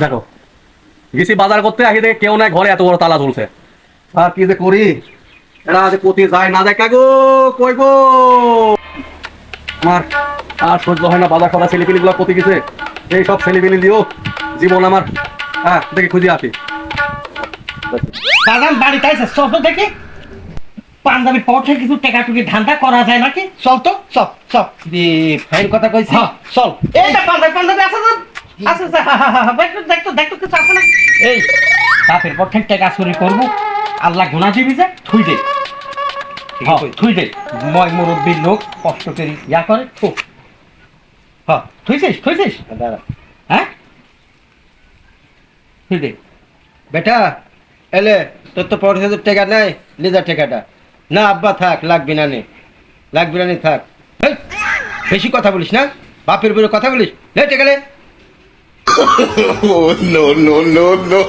দেখো গেছি বাজার করতে আসি দেখে কেউ নাই ঘরে, এত বড় তালা ঝুলছে। আর কি যে করি, এরা যে কোথায় যায় না যায়, কাগো কই গো আমার আর সহ্য হয় না। বাজার করা ছেলেপিলি গুলো কোথায় গেছে, এই সব ছেলেপিলি দিও জীবন আমার। হ্যাঁ দেখে খুঁজে আসি। বাজান বাড়িতে আইসা চল তো দেখি পাঞ্জাবি পথে কিছু টেকাটুকি ধান্দা করা যায় নাকি। চল তো চল চল ফাইল কথা কইছি। চল এইটা পাঞ্জাবি পাঞ্জাবি আছে না আছে দেখতো দেখতো কিছু আছে না। এই বাপের পক্ষে টেকা চুরি করবো, আল্লাহ গুণা দিবি যে থুই দে। থুই দে, ময় মুরব্বীর লোক কষ্ট করি ইয়া করে থু। থুইছিস থুইছিস হ্যাঁ থুই দে। বেটা এলে তোর তো 50,000 টাকা নাই, লিজার টাকাটা না। আব্বা থাক, লাগবি না নে, লাগবি না নে থাক। হেই, বেশি কথা বলিস না, বাপের বলে কথা বলিস। লে টাকা লে। Oh, no, no, no, no.